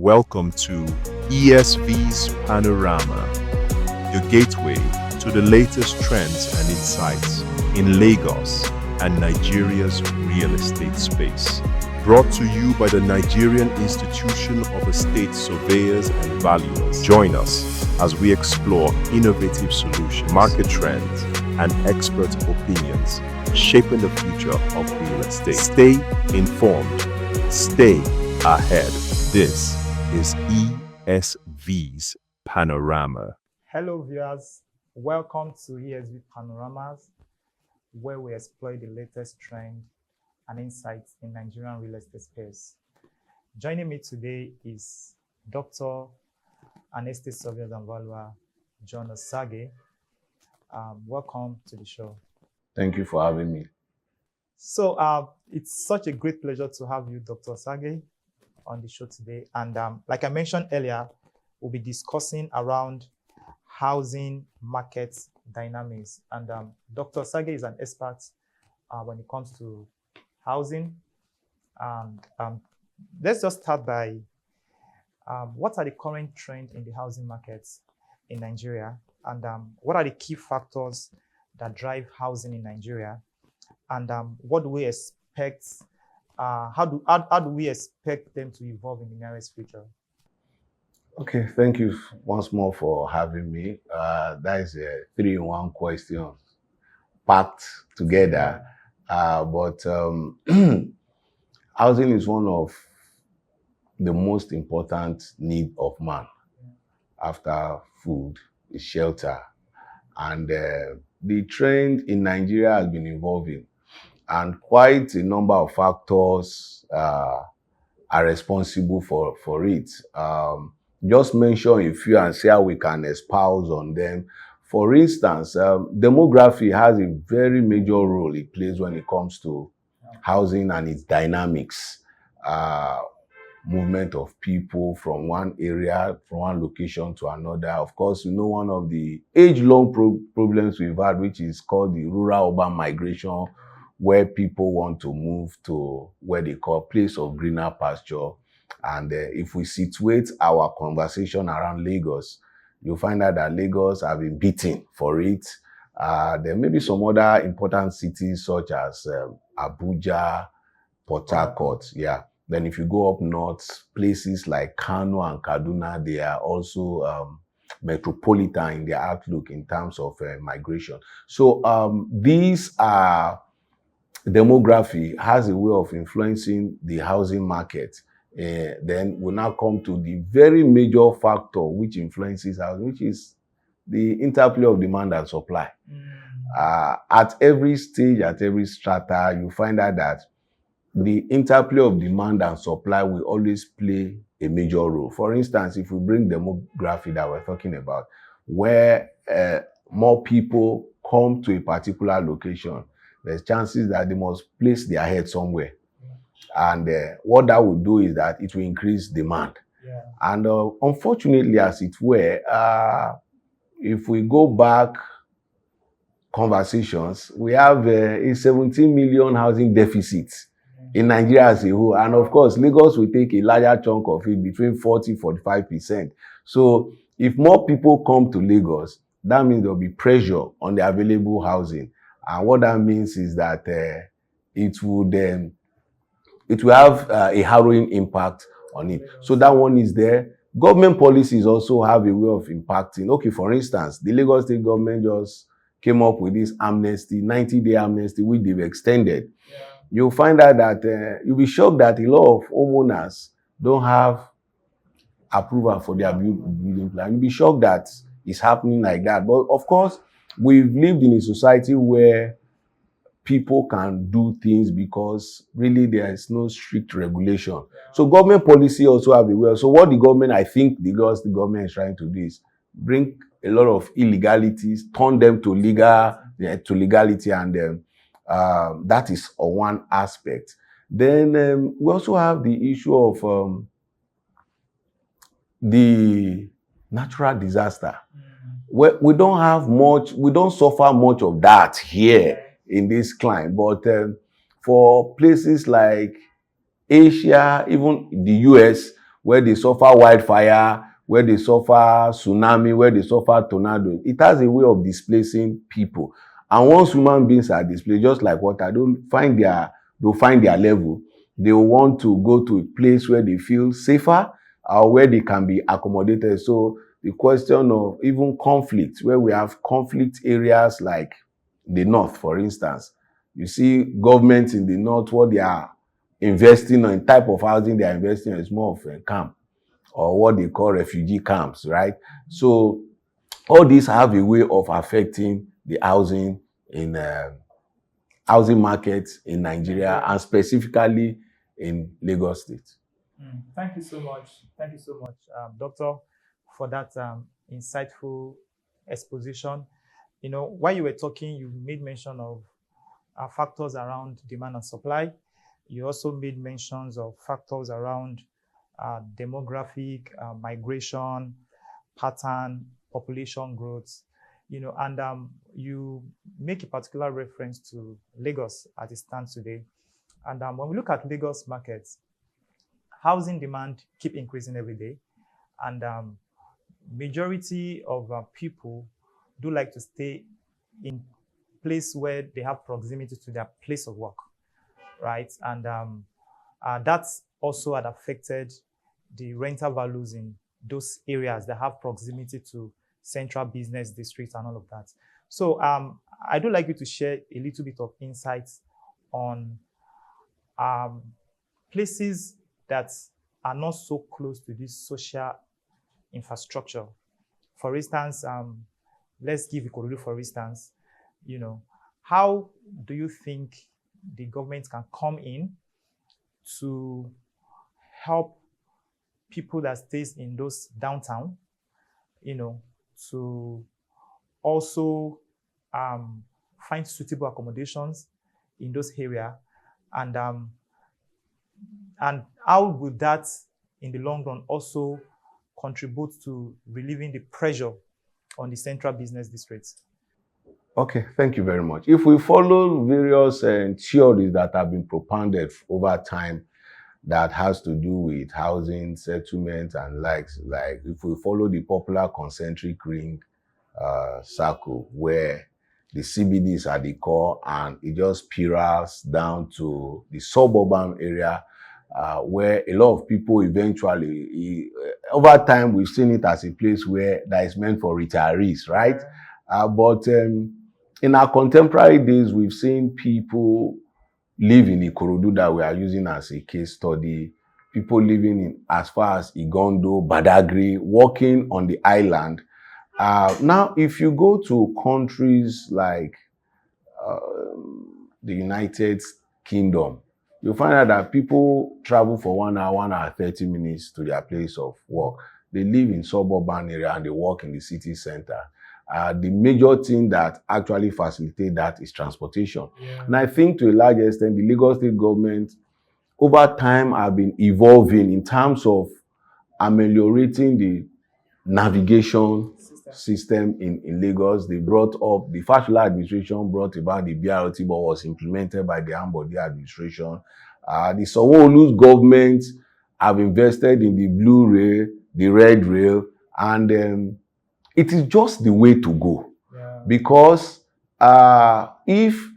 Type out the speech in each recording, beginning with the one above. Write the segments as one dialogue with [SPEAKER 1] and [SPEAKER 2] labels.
[SPEAKER 1] welcome to ESV'S Panorama, your gateway to the latest trends and insights in Lagos and Nigeria's real estate space. Brought to you by the Nigerian Institution of Estate Surveyors and Valuers. Join us as we explore innovative solutions, market trends, and expert opinions shaping the future of real estate. Stay informed. Stay ahead. This is ESV'S Panorama.
[SPEAKER 2] Hello viewers, welcome to ESV Panoramas, where we explore the latest trend and insights in Nigerian real estate space. Joining me today is Dr. and Estate Surveyor and Valuer Uyi Osage. Welcome to the show.
[SPEAKER 3] Thank you for having me.
[SPEAKER 2] So it's such a great pleasure to have you, Dr. Osage, on the show today. And like I mentioned earlier, we'll be discussing around housing market dynamics. And Dr. Osage is an expert when it comes to housing. And let's just start by what are the current trends in the housing markets in Nigeria? And what are the key factors that drive housing in Nigeria? And what do we expect? How do we expect them to evolve in the nearest future?
[SPEAKER 3] Okay, thank you once more for having me. That is a 3-in-1 question packed together. But housing is one of the most important needs of man. After food is shelter. And the trend in Nigeria has been evolving. And quite a number of factors are responsible for it. Just mention a few and see how we can espouse on them. For instance, demography has a very major role it plays when it comes to housing and its dynamics. Movement of people from one area, from one location to another. Of course, you know one of the age-long problems we've had, which is called the rural-urban migration, where people want to move to where they call place of greener pasture. And if we situate our conversation around Lagos, you'll find out that Lagos have been beaten for it. There may be some other important cities such as Abuja, Port Harcourt, yeah. Then if you go up north, places like Kano and Kaduna, they are also metropolitan in their outlook in terms of migration. So these are demography has a way of influencing the housing market. Then we'll now come to the very major factor which influences housing, which is the interplay of demand and supply. At every stage, at every strata, you find out that the interplay of demand and supply will always play a major role. For instance, if we bring demography that we're talking about, where more people come to a particular location, there's chances that they must place their head somewhere. And what that will do is that it will increase demand. Yeah. And unfortunately, as it were, if we go back conversations, we have a 17 million housing deficit in Nigeria as a whole. And of course, Lagos will take a larger chunk of it, between 40-45%. So if more people come to Lagos, that means there'll be pressure on the available housing. And what that means is that it will have a harrowing impact on it. So that one is there. Government policies also have a way of impacting. Okay, for instance, the Lagos State government just came up with this amnesty, 90-day amnesty, which they've extended. Yeah. You'll find out that you'll be shocked that a lot of homeowners don't have approval for their building plan. You'll be shocked that it's happening like that. But of course, we've lived in a society where people can do things because really there is no strict regulation. Yeah. So government policy also have a way. So what the government, I think the government is trying to do is bring a lot of illegalities, turn them to legality, and that is on one aspect. Then we also have the issue of the natural disaster. We don't have much, we don't suffer much of that here in this climate, but for places like Asia, even the US, where they suffer wildfire, where they suffer tsunami, where they suffer tornado. It has a way of displacing people. And once human beings are displaced, just like water, they'll find their level. They will want to go to a place where they feel safer or where they can be accommodated. So the question of even conflict, where we have conflict areas like the north, for instance, you see governments in the north, what they are investing on, type of housing they are investing on is more of a camp or what they call refugee camps, right? So all these have a way of affecting the housing in housing markets in Nigeria and specifically in Lagos State.
[SPEAKER 2] Thank you so much. Thank you so much, Doctor, for that insightful exposition. You know, while you were talking, you made mention of factors around demand and supply. You also made mentions of factors around demographic, migration, pattern, population growth, you know, and you make a particular reference to Lagos as it stands today. And when we look at Lagos markets, housing demand keep increasing every day, and majority of people do like to stay in place where they have proximity to their place of work, right? And that's also had affected the rental values in those areas that have proximity to central business districts and all of that. So I do like you to share a little bit of insights on places that are not so close to this social infrastructure. For instance, let's give Ikorodu, for instance, you know, how do you think the government can come in to help people that stays in those downtown, you know, to also find suitable accommodations in those areas, and how would that in the long run also contribute to relieving the pressure on the central business districts?
[SPEAKER 3] Okay, thank you very much. If we follow various theories that have been propounded over time that has to do with housing, settlement, and likes, like if we follow the popular concentric ring circle, where the CBD is at the core and it just spirals down to the suburban area, where a lot of people eventually, over time, we've seen it as a place where that is meant for retirees, right? But in our contemporary days, we've seen people live in Ikorodu that we are using as a case study. People living in as far as Igondo, Badagry, working on the island. Now, if you go to countries like the United Kingdom, you'll find out that people travel for 1 hour, 1 hour, 30 minutes to their place of work. They live in suburban area and they work in the city center. The major thing that actually facilitates that is transportation. Yeah. And I think to a large extent, the Lagos State government over time have been evolving in terms of ameliorating the navigation system in Lagos. They brought up, the Fashola administration brought about the BRT, but was implemented by the Ambode administration. The Sanwo-Olu's government have invested in the blue rail, the red rail, and it is just the way to go. Yeah. Because if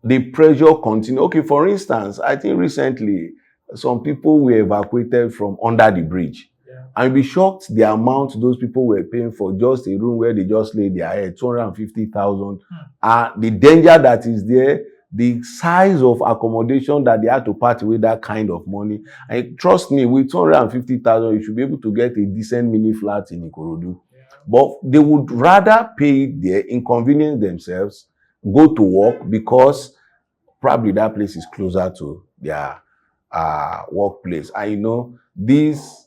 [SPEAKER 3] the pressure continues, okay, for instance, I think recently some people were evacuated from under the bridge. Yeah. And you'll be shocked the amount those people were paying for just a room where they just lay their head, 250,000. The danger that is there, the size of accommodation that they had to part with that kind of money. And trust me, with 250,000, you should be able to get a decent mini flat in Ikorodu. Yeah. But they would rather pay there, inconvenience themselves, go to work, because probably that place is closer to their workplace. And you know, this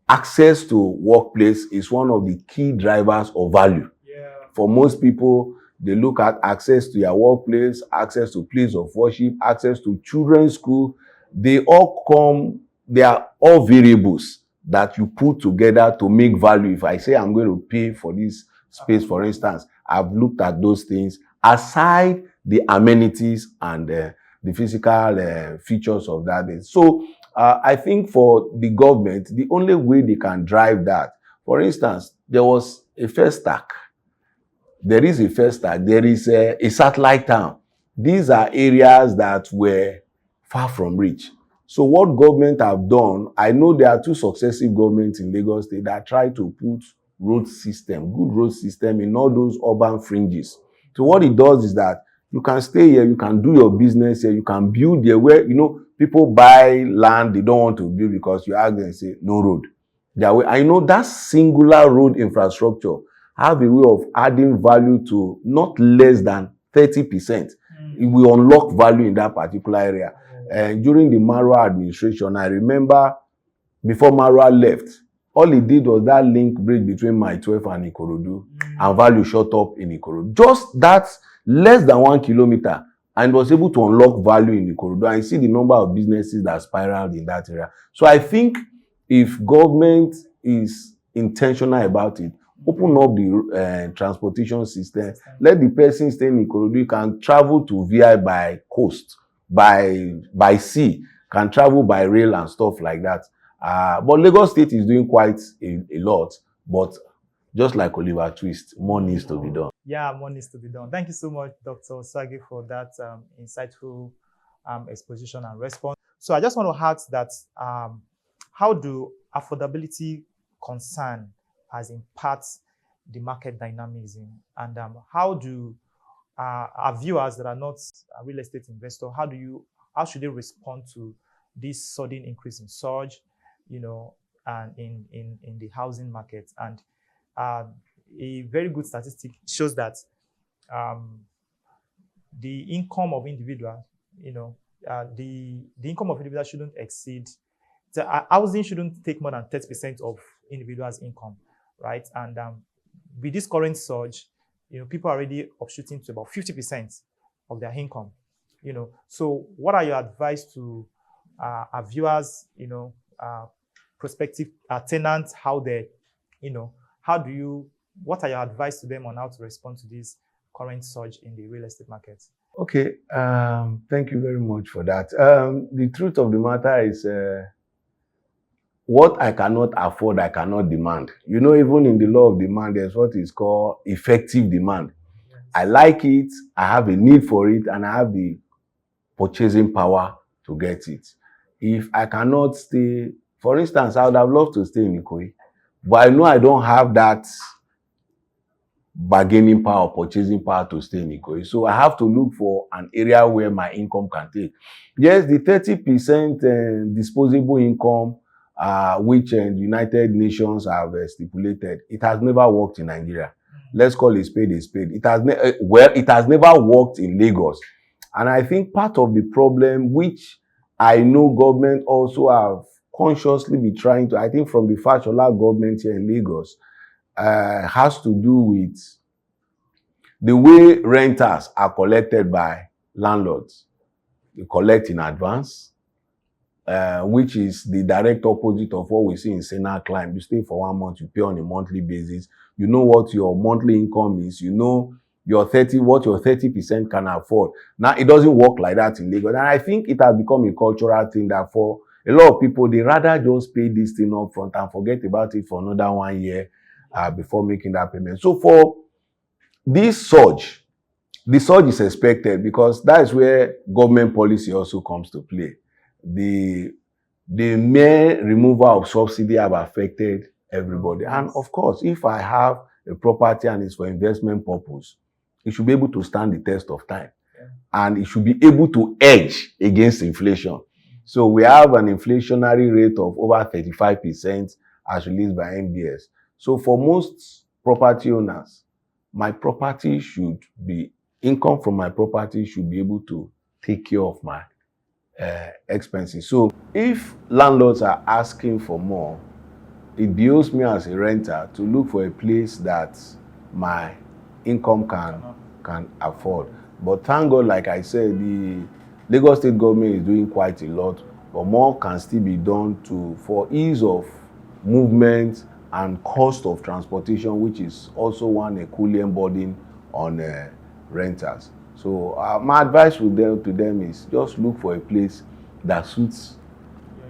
[SPEAKER 3] access to workplace is one of the key drivers of value. Yeah. For most people, they look at access to your workplace, access to place of worship, access to children's school. They all come, they are all variables that you put together to make value. If I say I'm going to pay for this space, for instance, I've looked at those things aside the amenities and the physical features of that. So I think for the government, the only way they can drive that, for instance, there was a first stack. There is a first stack. There is a satellite town. These are areas that were far from reach. So what government have done, I know there are two successive governments in Lagos State that try to put road system, good road system in all those urban fringes. So what it does is that you can stay here, you can do your business here, you can build here where, people buy land, they don't want to build because you ask them and say, no road. I know that singular road infrastructure have a way of adding value to not less than 30%. It will unlock value in that particular area. And during the Marwa administration, I remember before Marwa left, all he did was that link bridge between my 12 and Ikorodu, and value shot up in Ikorodu. Just that less than 1 kilometer, and was able to unlock value in Ikorodu. And you see the number of businesses that spiraled in that area. So I think if government is intentional about it, open up the transportation system, let the person stay in Ikorodu, can travel to VI by coast, by sea, can travel by rail and stuff like that. But Lagos State is doing quite a lot, but just like Oliver Twist, more needs to be done.
[SPEAKER 2] Yeah, more needs to be done. Thank you so much, Dr. Osage, for that insightful exposition and response. So I just want to ask that, how do affordability concern as impacts the market dynamism, and how do our viewers that are not a real estate investor, how should they respond to this sudden increase in surge, and in the housing market? And a very good statistic shows that the income of individuals, the income of individuals shouldn't exceed, housing shouldn't take more than 30% of individuals' income, right? And with this current surge, people are already upshooting to about 50% of their income, So what are your advice to our viewers, prospective tenants, what are your advice to them on how to respond to this current surge in the real estate market?
[SPEAKER 3] Okay, thank you very much for that. The truth of the matter is, what I cannot afford, I cannot demand. Even in the law of demand, there's what is called effective demand. Yes. I like it, I have a need for it, and I have the purchasing power to get it. If I cannot stay, for instance, I would have loved to stay in Ikoyi, but I know I don't have that bargaining power, purchasing power to stay in Ikoyi. So I have to look for an area where my income can take. Yes, the 30% disposable income, which the United Nations have stipulated, it has never worked in Nigeria. Let's call a spade a spade. It has never worked in Lagos. And I think part of the problem, which I know government also have consciously been trying to, I think from the Fashola government here in Lagos, has to do with the way renters are collected by landlords. They collect in advance, which is the direct opposite of what we see in Sena Climb. You stay for 1 month, you pay on a monthly basis. You know what your monthly income is. You know what your 30% can afford. Now, it doesn't work like that in Lagos. And I think it has become a cultural thing that for a lot of people, they rather just pay this thing up front and forget about it for another 1 year before making that payment. So for this surge, the surge is expected because that is where government policy also comes to play. The mere removal of subsidy have affected everybody. And of course, if I have a property and it's for investment purpose, it should be able to stand the test of time. Yeah. And it should be able to edge against inflation. So we have an inflationary rate of over 35% as released by MBS. So for most property owners, my property should be, income from my property should be able to take care of my expenses. So if landlords are asking for more, it behooves me as a renter to look for a place that my income can afford. But thank God, like I said, the Lagos State government is doing quite a lot, but more can still be done for ease of movement and cost of transportation, which is also one equally burden on renters. So my advice to them is just look for a place that suits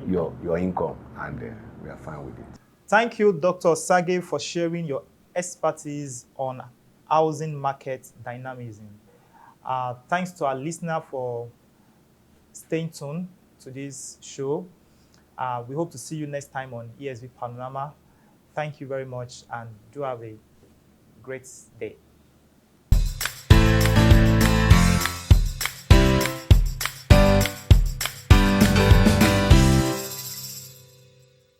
[SPEAKER 3] your income, and we are fine with it.
[SPEAKER 2] Thank you, Dr. Osage, for sharing your expertise on housing market dynamism. Thanks to our listener for staying tuned to this show. We hope to see you next time on ESV Panorama. Thank you very much, and do have a great day.